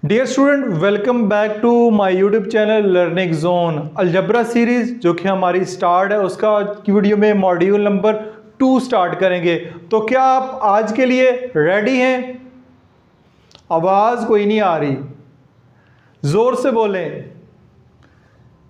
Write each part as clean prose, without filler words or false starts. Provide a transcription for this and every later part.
Dear student, welcome back to my YouTube channel learning zone. Algebra series जो कि हमारी start है, उसका वीडियो में मॉड्यूल नंबर 2 स्टार्ट करेंगे। तो क्या आप आज के लिए रेडी हैं? आवाज़ कोई नहीं आ रही, ज़ोर से बोलें।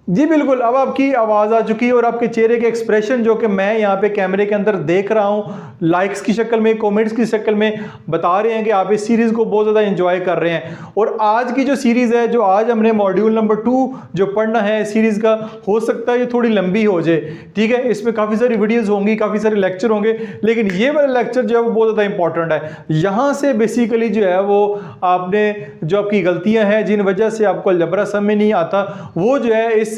जी बिल्कुल, अब आपकी आवाज़ आ चुकी है और आपके चेहरे के एक्सप्रेशन जो कि मैं यहाँ पे कैमरे के अंदर देख रहा हूँ, लाइक्स की शक्ल में, कमेंट्स की शक्ल में बता रहे हैं कि आप इस सीरीज़ को बहुत ज़्यादा एंजॉय कर रहे हैं। और आज की जो सीरीज़ है, जो आज हमने मॉड्यूल नंबर 2 जो पढ़ना है सीरीज़ का, हो सकता है ये थोड़ी लंबी हो जाए, ठीक है। इसमें काफ़ी सारी वीडियोज़ होंगी, काफ़ी सारे लेक्चर होंगे, लेकिन ये वाला लेक्चर जो है वो बहुत ज़्यादा इंपॉर्टेंट है। यहाँ से बेसिकली जो है वो आपने जो आपकी गलतियाँ हैं, जिन वजह से आपको अलजबरा समझ में नहीं आता, वो जो है इस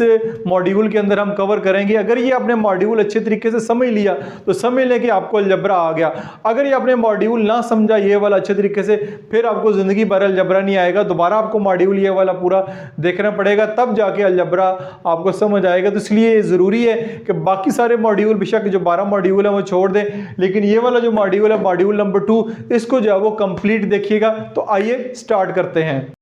मॉड्यूल के अंदर हम कवर करेंगे। अगर ये आपने मॉड्यूल अच्छे तरीके से समझ लिया तो समझ लें कि आपको अलजबरा आ गया। अगर ये आपने मॉड्यूल ना समझा ये वाला अच्छे तरीके से, फिर आपको ज़िंदगी भर अलजबरा नहीं आएगा। दोबारा आपको मॉड्यूल ये वाला पूरा देखना पड़ेगा, तब जाके अलजबरा आपको समझ आएगा। तो इसलिए ज़रूरी है कि बाकी सारे मॉड्यूल, बेशक जो 12 मॉड्यूल है वो छोड़ दें, लेकिन ये वाला जो मॉड्यूल है, मॉड्यूल नंबर 2, इसको जो है वो कंप्लीट देखिएगा। तो आइए स्टार्ट करते हैं।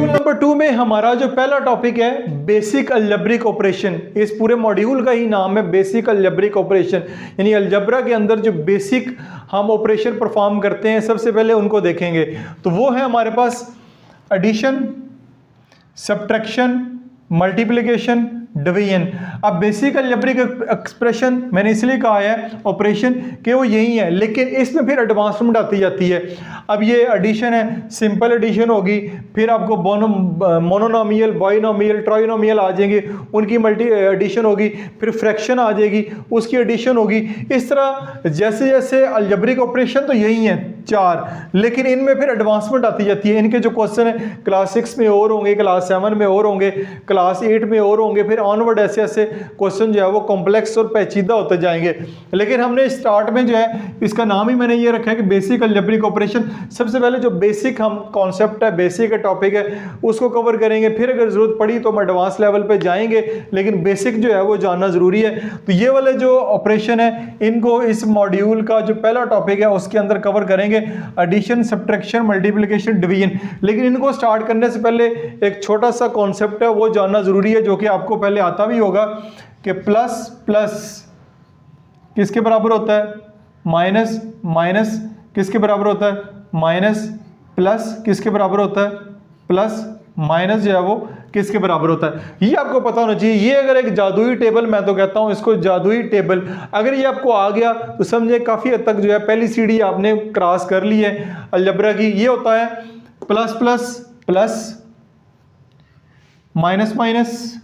नंबर 2 में हमारा जो पहला टॉपिक है बेसिक अलजेब्रिक ऑपरेशन। इस पूरे मॉड्यूल का ही नाम है बेसिक अलजेब्रिक ऑपरेशन, यानी अलजेब्रा के अंदर जो बेसिक हम ऑपरेशन परफॉर्म करते हैं, सबसे पहले उनको देखेंगे। तो वो है हमारे पास एडिशन, सब्ट्रैक्शन, मल्टीप्लिकेशन, डिवीजन। अब बेसिक अलजेब्रिक एक्सप्रेशन मैंने इसलिए कहा है ऑपरेशन कि वो यही है, लेकिन इसमें फिर एडवांसमेंट आती जाती है। अब ये एडिशन है, सिंपल एडिशन होगी, फिर आपको मोनोनोमियल, बाइनोमियल, ट्राइनोमियल आ जाएंगे, उनकी मल्टी एडिशन होगी, फिर फ्रैक्शन आ जाएगी, उसकी एडिशन होगी। इस तरह जैसे जैसे अलजेब्रिक ऑपरेशन तो यही है 4, लेकिन इनमें फिर एडवांसमेंट आती जाती है। इनके जो क्वेश्चन है क्लास 6 में और होंगे, क्लास 7 में और होंगे, क्लास 8 में और होंगे, फिर ऑनवर्ड ऐसे ऐसे क्वेश्चन जो है वो कॉम्प्लेक्स और पेचीदा होते जाएंगे। लेकिन हमने स्टार्ट में जो है इसका नाम ही मैंने ये रखा है कि बेसिक अलजेब्रिक ऑपरेशन। सबसे पहले जो बेसिक हम कॉन्सेप्ट है, बेसिक टॉपिक है, उसको कवर करेंगे, फिर अगर जरूरत पड़ी तो हम एडवांस लेवल पे जाएंगे, लेकिन बेसिक जो है वो जानना जरूरी है। तो ये वाले जो ऑपरेशन है, इनको इस मॉड्यूल का जो पहला टॉपिक है उसके अंदर कवर करेंगे, एडिशन, सब्ट्रैक्शन, मल्टीप्लिकेशन, डिवीजन। लेकिन इनको स्टार्ट करने से पहले एक छोटा सा कॉन्सेप्ट है वो जानना जरूरी है, जो कि आपको पहले आता भी होगा कि प्लस प्लस किसके बराबर होता है, माइनस माइनस किसके बराबर होता है, माइनस, प्लस किसके बराबर होता है, प्लस, माइनस जो है वो किसके बराबर होता है। ये आपको पता होना चाहिए। ये अगर एक जादुई टेबल, मैं तो कहता हूं इसको जादुई टेबल, अगर ये आपको आ गया तो समझे काफी हद तक जो है पहली सीढ़ी आपने क्रॉस कर ली है अलजेब्रा की। ये होता है plus plus plus, minus minus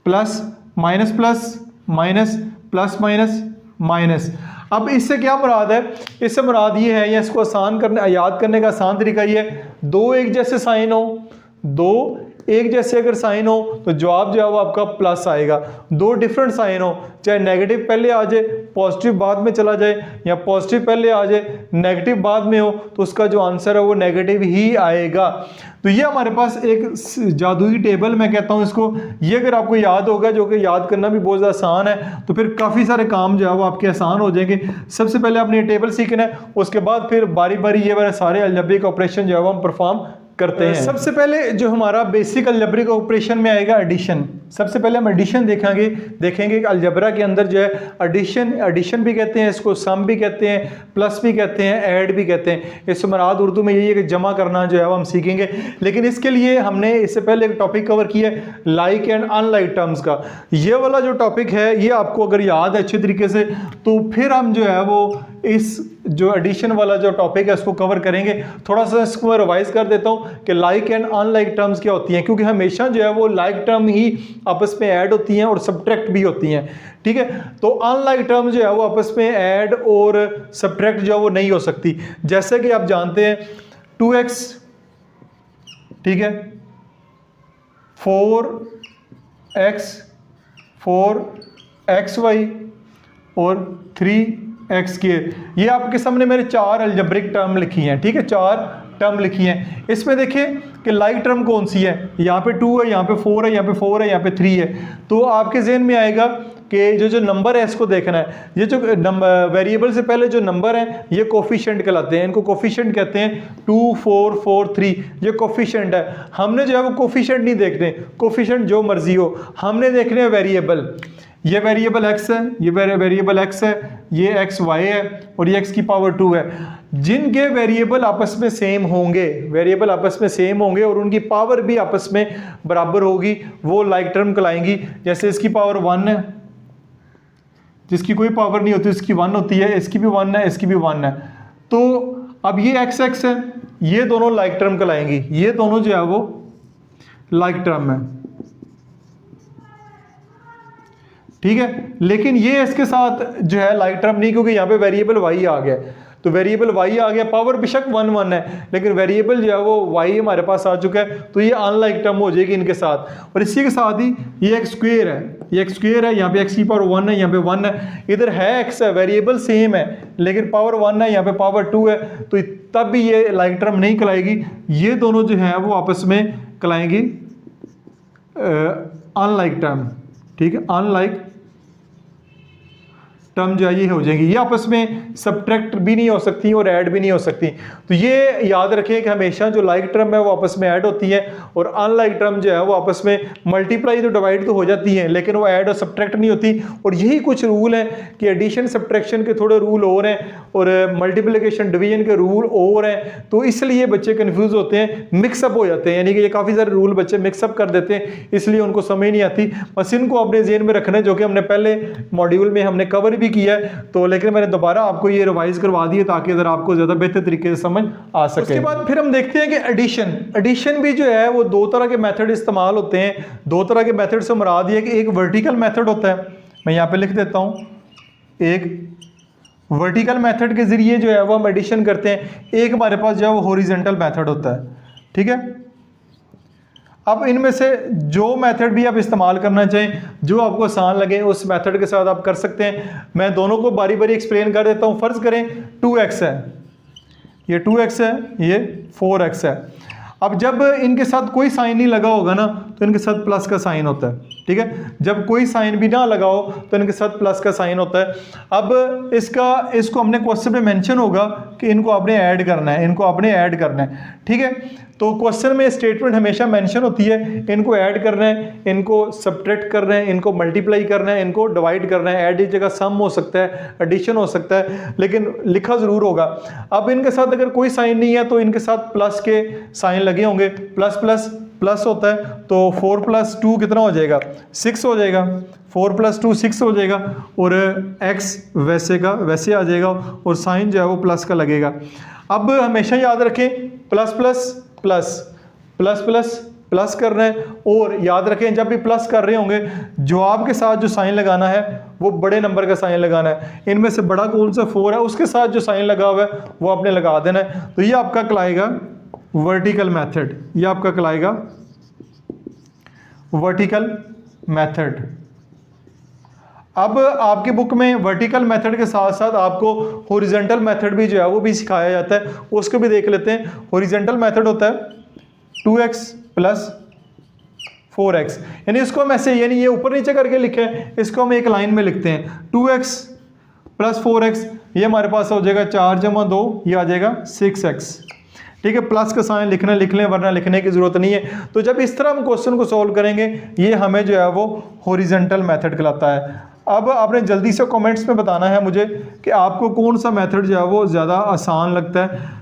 plus, minus plus minus, plus minus minus. अब इससे क्या मुराद है? इससे मुराद ये है, या इसको आसान करने, याद करने का आसान तरीका ये है, दो एक जैसे साइन हो, दो एक जैसे अगर साइन हो तो जवाब जो है वो आपका प्लस आएगा। दो डिफरेंट साइन हो, चाहे नेगेटिव पहले आ जाए पॉजिटिव बाद में चला जाए, या पॉजिटिव पहले आ जाए नेगेटिव बाद में हो, तो उसका जो आंसर है वो नेगेटिव ही आएगा। तो ये हमारे पास एक जादुई टेबल मैं कहता हूँ इसको। ये अगर आपको याद होगा, जो कि याद करना भी बहुत ज़्यादा आसान है, तो फिर काफ़ी सारे काम जो है वो आपके आसान हो जाएंगे। सबसे पहले आपने ये टेबल सीखना है, उसके बाद फिर बारी बारी ये वाले सारे अलजेब्रिक ऑपरेशन जो है वो हम परफॉर्म करते हैं। सबसे पहले जो हमारा बेसिक अलजेब्रिक ऑपरेशन में आएगा एडिशन। सबसे पहले हम एडिशन देखेंगे कि अलजेब्रा के अंदर जो है एडिशन भी कहते हैं इसको, सम भी कहते हैं, प्लस भी कहते हैं, ऐड भी कहते हैं। इससे मुराद उर्दू में यही है कि जमा करना जो है वो हम सीखेंगे। लेकिन इसके लिए हमने इससे पहले एक टॉपिक कवर किया है लाइक एंड अनलाइक टर्म्स का। ये वाला जो टॉपिक है ये आपको अगर याद है अच्छे तरीके से, तो फिर हम जो है वो इस जो एडिशन वाला जो टॉपिक है उसको कवर करेंगे। थोड़ा सा इसको मैं रिवाइज कर देता हूँ कि लाइक एंड अनलाइक टर्म्स क्या होती हैं, क्योंकि हमेशा जो है वो लाइक टर्म ही आपस में ऐड होती हैं और सब्ट्रैक्ट भी होती हैं, ठीक है। तो अनलाइक टर्म जो है वो आपस में ऐड और सब्ट्रैक्ट जो है वो नहीं हो सकती। जैसे कि आप जानते हैं 2x, ठीक है, 4x, 4xy और 3x के, ये आपके सामने मेरे 4 अलजेब्रिक टर्म लिखी हैं, ठीक है, 4 टर्म लिखी हैं। इसमें देखें कि लाइक टर्म कौन सी है, यहाँ पे 2 है, यहाँ पे 4 है, यहाँ पे 4 है, यहाँ पे 3 है। तो आपके जहन में आएगा कि कि जो नंबर है इसको देखना है। ये जो वेरिएबल से पहले जो नंबर है ये कोफिशिएंट कहलाते हैं, इनको कोफिशिएंट कहते हैं। 2 4 4 3 ये कोफिशिएंट है। हमने जो है वो कोफिशिएंट नहीं देखने, कोफिशिएंट जो मर्जी हो, हमने देखने हैं वेरिएबल। ये वेरिएबल x है, ये वेरिएबल x है, ये x y है और ये x की पावर 2 है। जिनके वेरिएबल आपस में सेम होंगे, वेरिएबल आपस में सेम होंगे और उनकी पावर भी आपस में बराबर होगी, वो लाइक टर्म कहलाएंगी। जैसे इसकी पावर 1 है, जिसकी कोई पावर नहीं होती इसकी 1 होती है, इसकी भी 1 है, इसकी भी 1 है। तो अब ये x है, ये दोनों लाइक टर्म कहलाएंगी, ये दोनों जो है वो लाइक टर्म है, ठीक है। लेकिन ये इसके साथ जो है लाइक टर्म नहीं, क्योंकि यहाँ पे वेरिएबल y आ गया। तो वेरिएबल y आ गया, पावर बेशक 1 1 है, लेकिन वेरिएबल जो है वो y हमारे पास आ चुका है, तो ये अनलाइक टर्म हो जाएगी इनके साथ। और इसी के साथ ही ये x स्क्वायर है, ये x स्क्वायर है, यहाँ पे x की पावर 1 है, यहाँ पे 1 है, इधर है x है, वेरिएबल सेम है लेकिन पावर 1 है, यहाँ पे पावर 2 है, तो तब भी ये लाइक टर्म नहीं कहलाएगी। ये दोनों जो है वो आपस में कहलाएंगी अनलाइक टर्म, ठीक है। अनलाइक टर्म जो है ये हो जाएंगी, ये आपस में सब्ट्रैक्ट भी नहीं हो सकती और ऐड भी नहीं हो सकती। तो ये याद रखें कि हमेशा जो लाइक टर्म है वो आपस में ऐड होती है और अनलाइक टर्म जो है वो आपस में मल्टीप्लाई तो डिवाइड तो हो जाती है लेकिन वो ऐड और सब्ट्रैक्ट नहीं होती। और यही कुछ रूल हैं कि एडिशन सब्ट्रैक्शन के थोड़े रूल और हैं और मल्टीप्लिकेशन डिवीजन के रूल और हैं, तो इसलिए बच्चे कन्फ्यूज होते हैं, मिक्सअप हो जाते हैं, यानी कि ये काफ़ी सारे रूल बच्चे मिक्सअप कर देते हैं, इसलिए उनको समझ नहीं आती। बस इनको अपने ज़हन में रखना है, जो कि हमने पहले मॉड्यूल में हमने कवर भी किया है, तो लेकिन मैंने दोबारा आपको ये रिवाइज करवा दिया ताकि अगर आपको ज़्यादा बेहतर तरीके से समझ आ सके। उसके बाद फिर हम देखते हैं कि एडिशन भी जो है वो दो तरह के मेथड इस्तेमाल होते हैं। दो तरह के मेथड से मुराद ये कि एक वर्टिकल मेथड होता है, मैं यहाँ पे लिख देता हूँ, एक वर्टिकल मेथड के ज़रिए जो है वो हम एडिशन करते हैं, एक हमारे पास जो है वो हॉरिजॉन्टल मेथड होता है, ठीक है। अब इनमें से जो मेथड भी आप इस्तेमाल करना चाहें, जो आपको आसान लगे उस मेथड के साथ आप कर सकते हैं। मैं दोनों को बारी बारी एक्सप्लेन कर देता हूँ। फ़र्ज़ करें 2x है, ये 2x है, ये 4x है। अब जब इनके साथ कोई साइन नहीं लगा होगा ना तो इनके साथ प्लस का साइन होता है, ठीक है। जब कोई साइन भी ना लगा हो तो इनके साथ प्लस का साइन होता है। अब इसको हमने क्वेश्चन में मेंशन होगा कि इनको आपने ऐड करना है, इनको आपने ऐड करना है, ठीक है। तो क्वेश्चन में स्टेटमेंट हमेशा मेंशन होती है, इनको ऐड करना है, इनको सब्ट्रैक्ट करना है, इनको मल्टीप्लाई करना है, इनको डिवाइड करना है। ऐड की जगह सम हो सकता है, एडिशन हो सकता है, लेकिन लिखा ज़रूर होगा। अब इनके साथ अगर कोई साइन नहीं है तो इनके साथ प्लस के साइन लगे होंगे, प्लस प्लस प्लस होता है, तो 4 + 2 कितना हो जाएगा, 6 हो जाएगा। 4 + 2 6 हो जाएगा और x वैसे का वैसे आ जाएगा और साइन जो है वो प्लस का लगेगा। अब हमेशा याद रखें plus plus plus plus plus plus कर रहे हैं, और याद रखें जब भी प्लस कर रहे होंगे जवाब के साथ जो साइन लगाना है वो बड़े नंबर का साइन लगाना है। इनमें से बड़ा कौन सा 4 है उसके साथ जो साइन लगा हुआ है वो आपने लगा देना है। तो ये आपका कहलाएगा वर्टिकल मेथड, ये आपका कहलाएगा वर्टिकल मेथड। अब आपकी बुक में वर्टिकल मेथड के साथ साथ आपको हॉरिजॉन्टल मेथड भी जो है वो भी सिखाया जाता है, उसको भी देख लेते हैं। हॉरिजॉन्टल मेथड होता है 2x + 4x, यानी इसको हम ऐसे, यानी ये ऊपर नीचे करके लिखे हैं, इसको हम एक लाइन में लिखते हैं। 2x + 4x ये हमारे पास हो जाएगा 4 + 2, ये आ जाएगा 6x, ठीक है। प्लस का साइन लिखना लिख लें, वरना लिखने की ज़रूरत नहीं है। तो जब इस तरह हम क्वेश्चन को सॉल्व करेंगे ये हमें जो है वो हॉरिजॉन्टल मेथड कहलाता है। अब आपने जल्दी से कमेंट्स में बताना है मुझे कि आपको कौन सा मेथड जो है वो ज़्यादा आसान लगता है,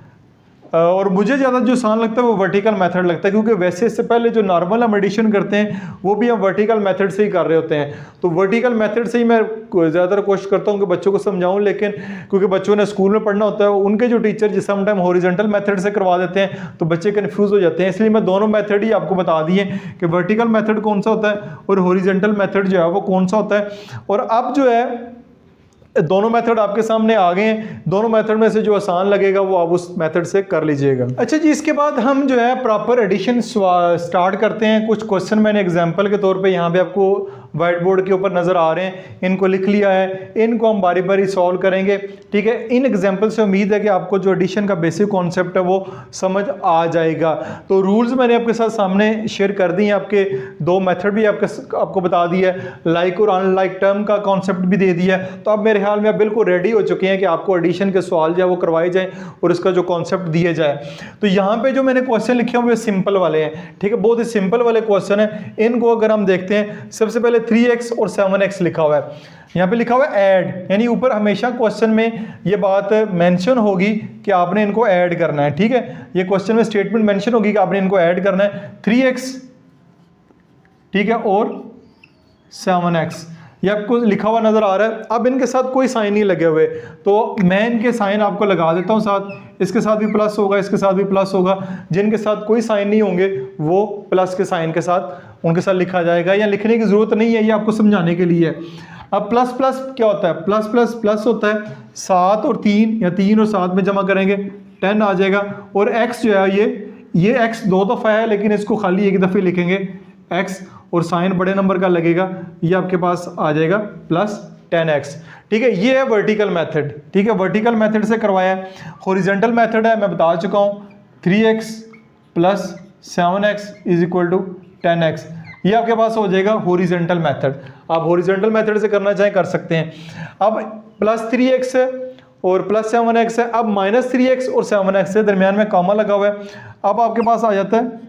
और मुझे ज़्यादा जो आसान लगता है वो वर्टिकल मेथड लगता है, क्योंकि वैसे इससे पहले जो नॉर्मल हम एडिशन करते हैं वो भी हम वर्टिकल मेथड से ही कर रहे होते हैं। तो वर्टिकल मेथड से ही मैं ज़्यादातर कोशिश करता हूँ कि बच्चों को समझाऊँ, लेकिन क्योंकि बच्चों ने स्कूल में पढ़ना होता है, उनके जो टीचर जिस समटाइम हॉरिजॉन्टल मेथड से करवा देते हैं तो बच्चे कन्फ्यूज़ हो जाते हैं। इसलिए मैं दोनों मेथड ही आपको बता दिए कि वर्टिकल मेथड कौन सा होता है और हॉरिजॉन्टल मेथड जो है वो कौन सा होता है। और अब जो है दोनों मेथड आपके सामने आ गए हैं, दोनों मेथड में से जो आसान लगेगा वो आप उस मेथड से कर लीजिएगा। अच्छा जी, इसके बाद हम जो है प्रॉपर एडिशन स्टार्ट करते हैं। कुछ क्वेश्चन मैंने एग्जांपल के तौर पे यहाँ पे आपको वाइट बोर्ड के ऊपर नज़र आ रहे हैं, इनको लिख लिया है, इनको हम बारी बारी सॉल्व करेंगे। ठीक है, इन एग्जाम्पल से उम्मीद है कि आपको जो एडिशन का बेसिक कॉन्सेप्ट है वो समझ आ जाएगा। तो रूल्स मैंने आपके साथ सामने शेयर कर दिए, आपके दो मेथड भी आपको बता दिया है, लाइक और अनलाइक टर्म का कॉन्सेप्ट भी दे दिया है। तो अब मेरे ख्याल में आप बिल्कुल रेडी हो चुके हैं कि आपको एडिशन के सवाल जो है वो करवाए जाएं और उसका जो कॉन्सेप्ट दिए जाए। तो यहाँ पे जो मैंने क्वेश्चन लिखे हैं वो सिंपल वाले हैं। ठीक है, बहुत ही सिंपल वाले क्वेश्चन है। इनको अगर हम देखते हैं, सबसे पहले 3x और 7x लिखा हुआ है, यहाँ पे लिखा हुआ है ऐड, यानी ऊपर हमेशा क्वेश्चन में ये बात मेंशन होगी कि आपने इनको ऐड करना है। ठीक है, ये क्वेश्चन में स्टेटमेंट मेंशन होगी कि आपने इनको ऐड करना है, 3x, ठीक है, और 7x, ये आपको लिखा हुआ नजर आ रहा है। अब इनके साथ कोई साइन नहीं लगे हुए, तो मैं इनके साइन आपको लगा देता हूँ साथ, इसके साथ भी प्लस होगा, इसके साथ भी प्लस होगा। जिनके साथ कोई साइन नहीं होंगे वो प्लस के साइन के साथ उनके साथ लिखा जाएगा, या लिखने की जरूरत नहीं है, ये आपको समझाने के लिए है। अब प्लस प्लस क्या होता है, प्लस प्लस प्लस होता है 7 और 3, या 3 और 7 में जमा करेंगे 10 आ जाएगा। और x जो है ये x 2 दफ़ा है, लेकिन इसको खाली एक दफ़े लिखेंगे x, और साइन बड़े नंबर का लगेगा, ये आपके पास आ जाएगा प्लस 10x। ठीक है, ये है वर्टिकल मेथड। ठीक है, वर्टिकल मेथड से करवाया है। हॉरिजॉन्टल मेथड है, मैं बता चुका हूँ, 3x plus 7x is equal to 10x, ये आपके पास हो जाएगा हॉरिजॉन्टल मेथड। आप हॉरिजॉन्टल मेथड से करना चाहें कर सकते हैं। अब प्लस 3x है और प्लस 7x है, अब माइनस 3x और 7x है, दरमियान में कॉमा लगा हुआ है। अब आपके पास आ जाता है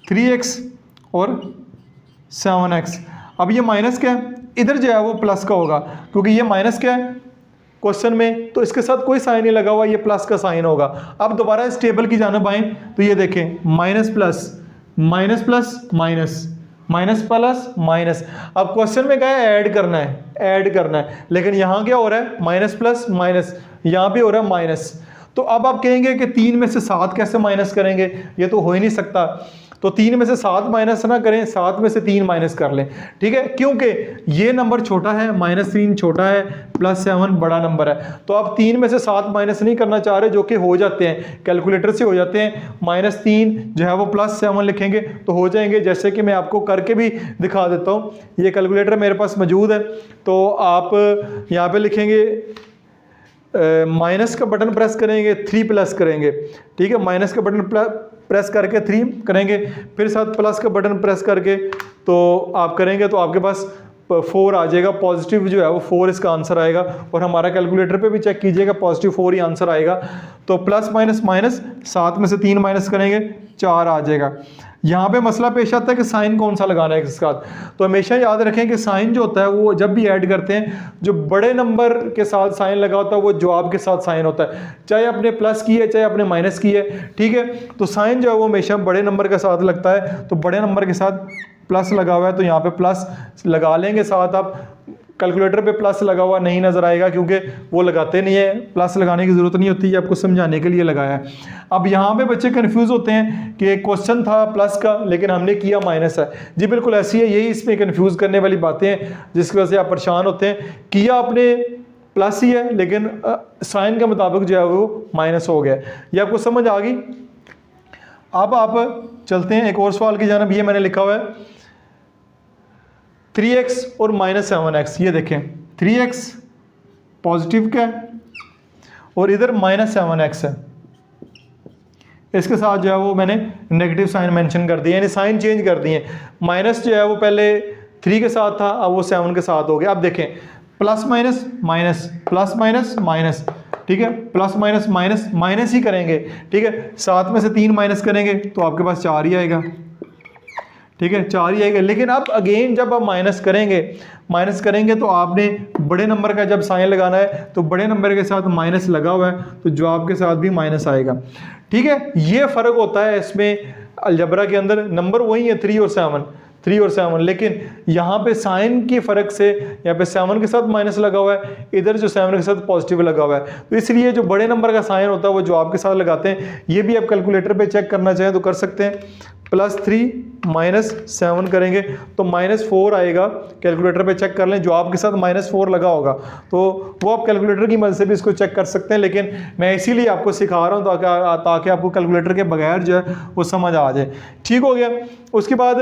3x और 7x। अब ये माइनस क्या है, इधर जो है वो प्लस का होगा, क्योंकि ये माइनस क्या है क्वेश्चन में, तो इसके साथ कोई साइन नहीं लगा हुआ, ये प्लस का साइन होगा। अब दोबारा इस टेबल की जानिब आएँ तो ये देखें, minus plus minus plus minus minus plus minus. अब क्वेश्चन में क्या है, ऐड करना है, ऐड करना है, लेकिन यहाँ क्या हो रहा है, माइनस प्लस माइनस, यहाँ भी हो रहा है माइनस। तो अब आप कहेंगे कि 3 में से 7 कैसे माइनस करेंगे, ये तो हो ही नहीं सकता। तो 3 में से 7 माइनस ना करें, 7 में से 3 माइनस कर लें। ठीक है, क्योंकि ये नंबर छोटा है, -3 छोटा है, +7 बड़ा नंबर है। तो आप 3 में से 7 माइनस नहीं करना चाह रहे, जो कि हो जाते हैं, कैलकुलेटर से हो जाते हैं। -3 जो है वो +7 लिखेंगे तो हो जाएंगे, जैसे कि मैं आपको करके भी दिखा देता हूँ। ये कैलकुलेटर मेरे पास मौजूद है, तो आप यहाँ पे लिखेंगे, माइनस का बटन प्रेस करेंगे, 3 प्लस करेंगे। ठीक है, माइनस का बटन प्रेस करके 3 करेंगे, फिर साथ प्लस का बटन प्रेस करके तो आप करेंगे तो आपके पास 4 आ जाएगा। पॉजिटिव जो है वो 4 इसका आंसर आएगा, और हमारा कैलकुलेटर पे भी चेक कीजिएगा, पॉजिटिव 4 ही आंसर आएगा। तो प्लस माइनस माइनस, 7 में से 3 माइनस करेंगे 4 आ जाएगा। यहाँ पे मसला पेश आता है कि साइन कौन सा लगाना है इसके साथ। तो हमेशा याद रखें कि साइन जो होता है वो जब भी ऐड करते हैं, जो बड़े नंबर के साथ साइन लगा होता है वो जवाब के साथ साइन होता है, चाहे आपने प्लस की है चाहे आपने माइनस की है। ठीक है, तो साइन जो है वो हमेशा बड़े नंबर के साथ लगता है, तो बड़े नंबर के साथ प्लस लगा हुआ है तो यहाँ पे प्लस लगा लेंगे साथ। आप कैलकुलेटर पे प्लस लगा हुआ नहीं नजर आएगा, क्योंकि वो लगाते नहीं है, प्लस लगाने की जरूरत नहीं होती, ये आपको समझाने के लिए लगाया है। अब यहाँ पे बच्चे कंफ्यूज होते हैं कि एक क्वेश्चन था प्लस का, लेकिन हमने किया माइनस है। जी बिल्कुल ऐसी है, यही इसमें कंफ्यूज करने वाली बातें हैं जिसकी वजह से आप परेशान होते हैं। किया आपने प्लस ही है, लेकिन साइन के मुताबिक जो है वो माइनस हो गया। ये आपको समझ आ गई। अब आप चलते हैं एक और सवाल की जानिब। ये मैंने लिखा हुआ है 3x और -7x। ये देखें, 3x पॉजिटिव का है और इधर -7x है, इसके साथ जो है वो मैंने नेगेटिव साइन मेंशन कर दिया, यानी साइन चेंज कर दिए। माइनस जो है वो पहले 3 के साथ था, अब वो 7 के साथ हो गया। अब देखें, plus minus minus, plus minus minus, ठीक है, प्लस माइनस माइनस माइनस ही करेंगे। ठीक है, 7 में से 3 माइनस करेंगे तो आपके पास 4 ही आएगा। ठीक है, 4 ही आएगा। लेकिन अब अगेन जब आप माइनस करेंगे तो आपने बड़े नंबर का जब साइन लगाना है तो बड़े नंबर के साथ माइनस लगा हुआ है, तो जवाब के साथ भी माइनस आएगा। ठीक है, ये फ़र्क होता है इसमें अलजबरा के अंदर। नंबर वही है 3 और 7, लेकिन यहाँ पे साइन के फ़र्क से यहाँ पे 7 के साथ माइनस लगा हुआ है, इधर जो 7 के साथ पॉजिटिव लगा हुआ है। तो इसलिए जो बड़े नंबर का साइन होता है वो जवाब के साथ लगाते हैं। ये भी आप कैलकुलेटर पे चेक करना चाहें तो कर सकते हैं। +3 -7 करेंगे तो -4 आएगा। कैलकुलेटर पे चेक कर लें, जवाब के साथ -4 लगा होगा, तो वो आप कैलकुलेटर की मदद से भी इसको चेक कर सकते हैं। लेकिन मैं इसीलिए आपको सिखा रहा हूँ ताकि आपको कैलकुलेटर के बगैर जो है वो समझ आ जाए। ठीक हो गया। उसके बाद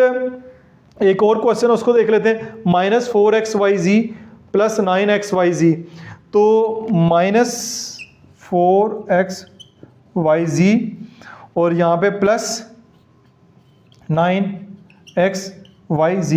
एक और क्वेश्चन उसको देख लेते हैं, -4xyz प्लस 9xyz। तो -4xyz और यहाँ पे प्लस 9xyz।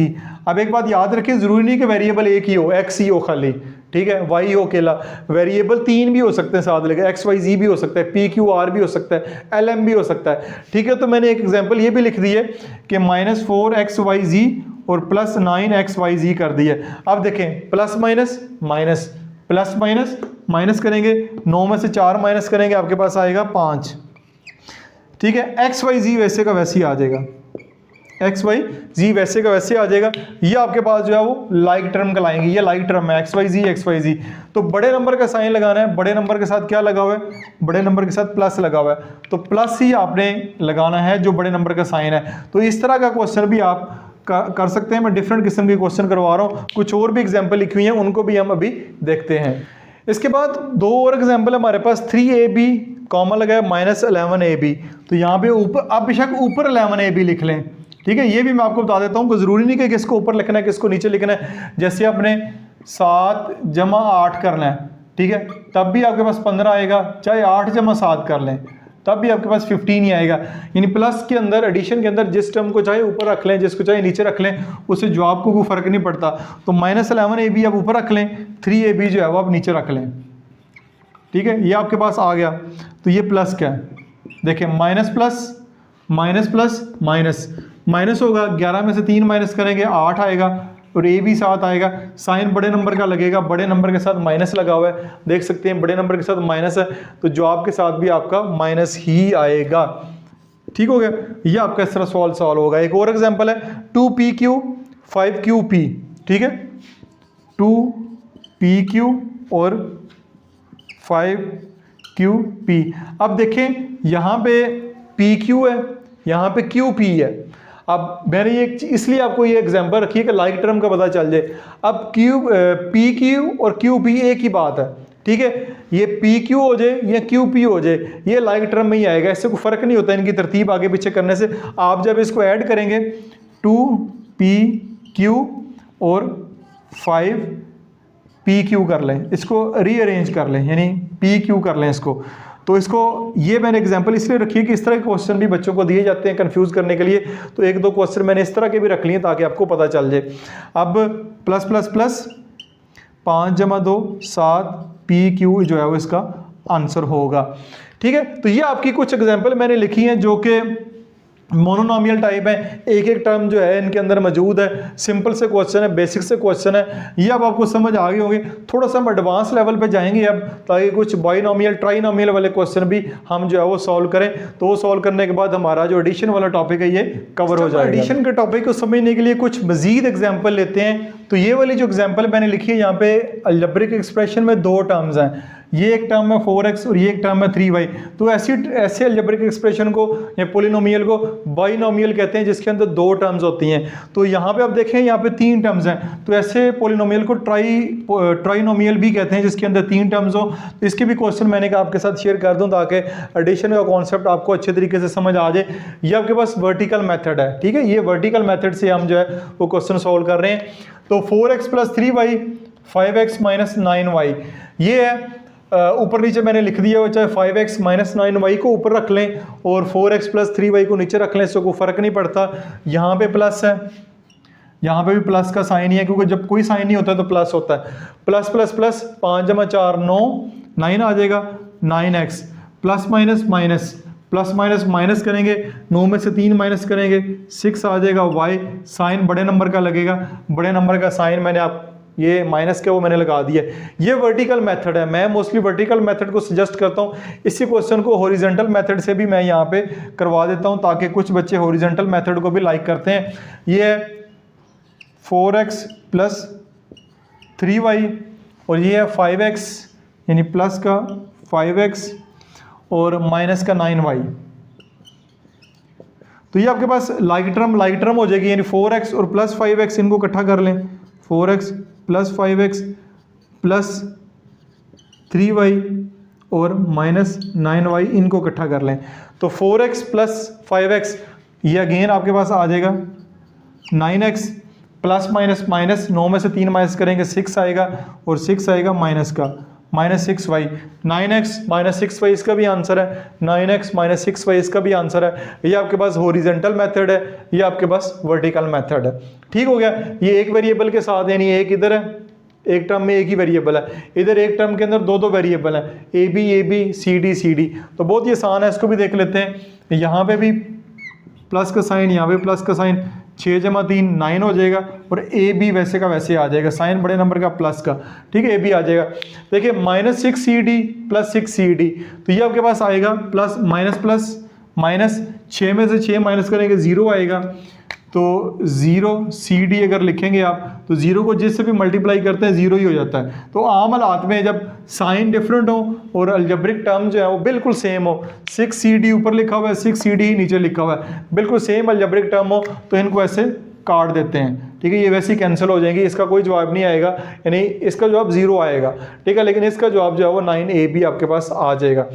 अब एक बात याद रखिए, ज़रूरी नहीं कि वेरिएबल एक ही हो, x ही हो खाली, ठीक है, y हो अकेला। वेरिएबल 3 भी हो सकते हैं साथ लेके, xyz भी हो सकता है, pqr भी हो सकता है, lm भी हो सकता है, ठीक है। तो मैंने एक एग्जांपल ये भी लिख दी है कि -4xyz और प्लस 9xyz कर दिया। अब देखें, plus minus minus, plus minus minus करेंगे, 9 में से 4 माइनस करेंगे, आपके पास आएगा 5, ठीक है। xyz वैसे का वैसे ही आ जाएगा, xyz वैसे का वैसे आ जाएगा। ये आपके पास जो है वो लाइक टर्म का लाएंगे, ये लाइक टर्म है xyz। तो बड़े नंबर का साइन लगाना है, बड़े नंबर के साथ क्या लगा हुआ है, बड़े नंबर के साथ प्लस लगा हुआ है, तो प्लस ही आपने लगाना है जो बड़े नंबर का साइन है। तो इस तरह का क्वेश्चन भी आप कर सकते हैं। मैं डिफरेंट किस्म के क्वेश्चन करवा रहा हूँ, कुछ और भी एग्जाम्पल लिखी हुई हैं, उनको भी हम अभी देखते हैं। इसके बाद 2 और एग्जाम्पल हमारे पास, 3ab कॉमा लगा है -11ab। तो यहाँ पे ऊपर, आप बेशक ऊपर 11ab लिख लें, ठीक है। ये भी मैं आपको बता देता हूँ कि ज़रूरी नहीं कि किसको ऊपर लिखना है किसको नीचे लिखना है। जैसे आपने 7 + 8 करना है, ठीक है, तब भी आपके पास 15 आएगा, चाहे 8 + 7 कर लें तब भी आपके पास 15 ही आएगा। यानी प्लस के अंदर, एडिशन के अंदर जिस टर्म को चाहे ऊपर रख लें, जिसको चाहे नीचे रख लें, उससे जवाब को कोई फ़र्क नहीं पड़ता। तो -11ab आप ऊपर रख लें, 3ab जो है वो आप नीचे रख लें, ठीक है। ये आपके पास आ गया। तो ये प्लस क्या है, देखें, minus plus minus plus minus, minus होगा, 11 में से 3 माइनस करेंगे 8 आएगा, और ए भी 7 आएगा। साइन बड़े नंबर का लगेगा, बड़े नंबर के साथ माइनस लगा हुआ है, देख सकते हैं बड़े नंबर के साथ माइनस है, तो जवाब के साथ भी आपका माइनस ही आएगा, ठीक हो गया। ये आपका इस तरह सॉल्व होगा। एक और एग्जांपल है 2pq 5qp, ठीक है, 2pq और 5qp। अब देखें यहाँ पे pq है, यहाँ पे qp है। अब मैंने ये इसलिए आपको ये एग्जांपल रखी है कि लाइक टर्म का पता चल जाए। अब pq और qp एक ही बात है, ठीक है। ये pq हो जाए या qp हो जाए, ये लाइक टर्म में ही आएगा, इससे कोई फर्क नहीं होता इनकी तरतीब आगे पीछे करने से। आप जब इसको ऐड करेंगे 2pq और 5pq कर लें, इसको रीअरेंज कर लें, यानी pq कर लें इसको। तो इसको, ये मैंने एग्जांपल इसलिए रखी है कि इस तरह के क्वेश्चन भी बच्चों को दिए जाते हैं कंफ्यूज करने के लिए। तो 1-2 क्वेश्चन मैंने इस तरह के भी रख लिए ताकि आपको पता चल जाए। अब प्लस प्लस प्लस 5 + 2 7pq जो है वो इसका आंसर होगा, ठीक है। तो ये आपकी कुछ एग्जांपल मैंने लिखी हैं जो कि मोनोनॉमियल टाइप है, एक एक टर्म जो है इनके अंदर मौजूद है। सिंपल से क्वेश्चन है, बेसिक से क्वेश्चन है, ये अब आपको समझ आ गए होंगे। थोड़ा सा हम एडवांस लेवल पे जाएंगे अब, ताकि कुछ बाइनॉमियल ट्राइनॉमियल वाले क्वेश्चन भी हम जो है वो सॉल्व करें। तो वो सॉल्व करने के बाद हमारा जो एडिशन वाला टॉपिक है ये कवर हो जाएगा। एडिशन के टॉपिक को समझने के लिए कुछ मजीद एग्जाम्पल लेते हैं। तो ये वाली जो एग्जाम्पल मैंने लिखी है, यहाँ पे अलजेब्रिक एक्सप्रेशन में 2 टर्म्स हैं, ये एक टर्म है 4x और ये एक टर्म है 3y। तो ऐसे अलजेब्रिक एक्सप्रेशन को या पोलिनोमियल को बाइनोमियल कहते हैं, जिसके अंदर 2 टर्म्स होती हैं। तो यहाँ पे आप देखें, यहाँ पे 3 टर्म्स हैं, तो ऐसे पोलिनोमियल को ट्राइनोमियल भी कहते हैं, जिसके अंदर 3 टर्म्स हो। तो इसके भी क्वेश्चन मैंने कहा आपके साथ शेयर कर दूँ ताकि एडिशन का कॉन्सेप्ट आपको अच्छे तरीके से समझ आ जाए। ये आपके पास वर्टिकल मेथड है, ठीक है, ये वर्टिकल मेथड से हम जो है वो क्वेश्चन सॉल्व कर रहे हैं। तो 4x + 3y 5x - 9y, ये है। ऊपर नीचे मैंने लिख दिया हो, चाहे 5x - 9y को ऊपर रख लें और 4x + 3y को नीचे रख लें, इससे कोई फ़र्क नहीं पड़ता। यहाँ पे प्लस है, यहाँ पे भी प्लस का साइन ही है, क्योंकि जब कोई साइन नहीं होता तो प्लस होता है। प्लस प्लस प्लस 5 + 4 9 आ जाएगा, 9x plus minus minus, plus minus minus करेंगे, 9 में से 3 माइनस करेंगे 6 आ जाएगा। y साइन बड़े नंबर का लगेगा, बड़े नंबर का साइन मैंने आप ये माइनस के वो मैंने लगा दिया। ये वर्टिकल मेथड है, मैं मोस्टली वर्टिकल मेथड को सजेस्ट करता हूँ। इसी क्वेश्चन को हॉरिजॉन्टल मेथड से भी मैं यहाँ पे करवा देता हूँ, ताकि कुछ बच्चे हॉरिजॉन्टल मेथड को भी लाइक करते हैं। ये है 4x + 3y और ये है 5x, यानी प्लस का 5x और माइनस का 9y। तो ये आपके पास लाइक टर्म हो जाएगी, यानी 4x और प्लस 5x इनको इकट्ठा कर लें, 4x + 5x + 3y और -9y इनको इकट्ठा कर लें। तो 4x + 5x ये अगेन आपके पास आ जाएगा 9x प्लस माइनस माइनस, 9 में से 3 माइनस करेंगे 6 आएगा, और 6 आएगा माइनस का -6y। 9x -6y इसका भी आंसर है, 9x -6y इसका भी आंसर है। ये आपके पास हॉरिजॉन्टल मेथड है, ये आपके पास वर्टिकल मेथड है। ठीक हो गया। ये एक वेरिएबल के साथ, यानी एक इधर है, एक टर्म में एक ही वेरिएबल है, इधर एक टर्म के अंदर दो दो वेरिएबल है, ए बी सी डी। तो बहुत ही आसान है, इसको भी देख लेते हैं। यहाँ पे भी प्लस का साइन, यहाँ पे प्लस का साइन, 6 × 3 9 हो जाएगा, और ए बी वैसे का वैसे आ जाएगा, साइन बड़े नंबर का प्लस का, ठीक है, ए बी आ जाएगा। देखिए -6cd + 6cd, तो ये आपके पास आएगा प्लस माइनस 6 में से 6 माइनस करेंगे 0 आएगा, तो 0cd अगर लिखेंगे आप तो 0 को जिससे भी मल्टीप्लाई करते हैं 0 ही हो जाता है। तो आम हालात में जब साइन डिफरेंट हो और अलजेब्रिक टर्म जो है वो बिल्कुल सेम हो, 6cd ऊपर लिखा हुआ है, 6cd ही नीचे लिखा हुआ है, बिल्कुल सेम अलजेब्रिक टर्म हो, तो इनको ऐसे काट देते हैं। ठीक है, ये वैसे ही कैंसिल हो जाएंगी, इसका कोई जवाब नहीं आएगा, यानी इसका जवाब 0 आएगा। ठीक है, लेकिन इसका जवाब जो है वो 9ab आपके पास आ जाएगा।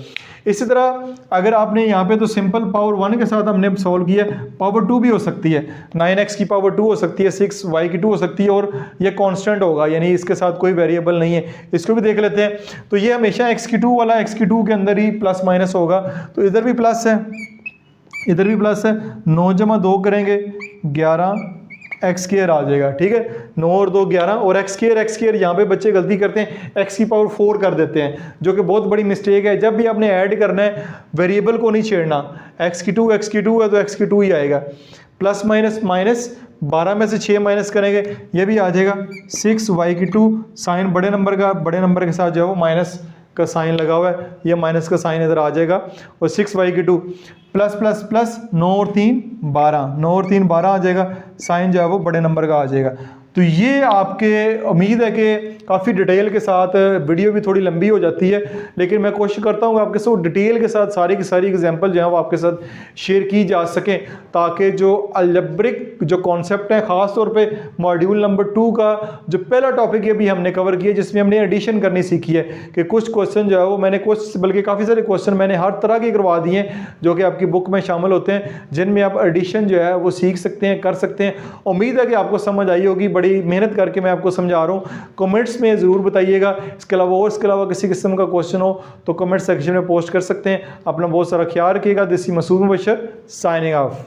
इसी तरह अगर आपने यहाँ पे तो सिंपल पावर 1 के साथ हमने सॉल्व किया, पावर 2 भी हो सकती है, 9x की पावर 2 हो सकती है, 6y की 2 हो सकती है, और ये कांस्टेंट होगा, यानी इसके साथ कोई वेरिएबल नहीं है। इसको भी देख लेते हैं। तो ये हमेशा x की 2 वाला x की 2 के अंदर ही प्लस माइनस होगा, तो इधर भी प्लस है, इधर भी प्लस है। 9 × 2 करेंगे 11x² आ जाएगा। ठीक है, 9 और 2 11, और x² यहाँ पे बच्चे गलती करते हैं, x की पावर 4 कर देते हैं, जो कि बहुत बड़ी मिस्टेक है। जब भी आपने ऐड करना है वेरिएबल को नहीं छेड़ना, x की 2 है तो x की 2 ही आएगा। प्लस माइनस माइनस, 12 में से 6 माइनस करेंगे, ये भी आ जाएगा 6y की 2, साइन बड़े नंबर के साथ जो है वो माइनस का साइन लगा हुआ है, ये माइनस का साइन इधर आ जाएगा, और 6y की 2 प्लस प्लस प्लस 9 और 3 12, 9 और 3 12 आ जाएगा, साइन जो है वो बड़े नंबर का आ जाएगा। तो ये आपके, उम्मीद है कि काफ़ी डिटेल के साथ, वीडियो भी थोड़ी लंबी हो जाती है, लेकिन मैं कोशिश करता हूँ आपके साथ डिटेल के साथ सारी की सारी एग्जांपल जो है वो आपके साथ शेयर की जा सकें, ताकि जो अलजेब्रिक जो कॉन्सेप्ट है, ख़ास तौर पे मॉड्यूल नंबर 2 का जो पहला टॉपिक है भी हमने कवर किया, जिसमें हमने एडिशन करनी सीखी है, कि कुछ क्वेश्चन जो है वो मैंने बल्कि काफ़ी सारे क्वेश्चन मैंने हर तरह के करवा दिए हैं, जो कि आपकी बुक में शामिल होते हैं, जिनमें आप एडिशन जो है वो सीख सकते हैं, कर सकते हैं। उम्मीद है कि आपको समझ आई होगी, बड़ी मेहनत करके मैं आपको समझा रहा हूँ। कमेंट्स में ज़रूर बताइएगा। इसके अलावा किसी किस्म का क्वेश्चन हो तो कमेंट सेक्शन में पोस्ट कर सकते हैं। अपना बहुत सारा ख्याल रखिएगा। This is Masood Mubashar signing of.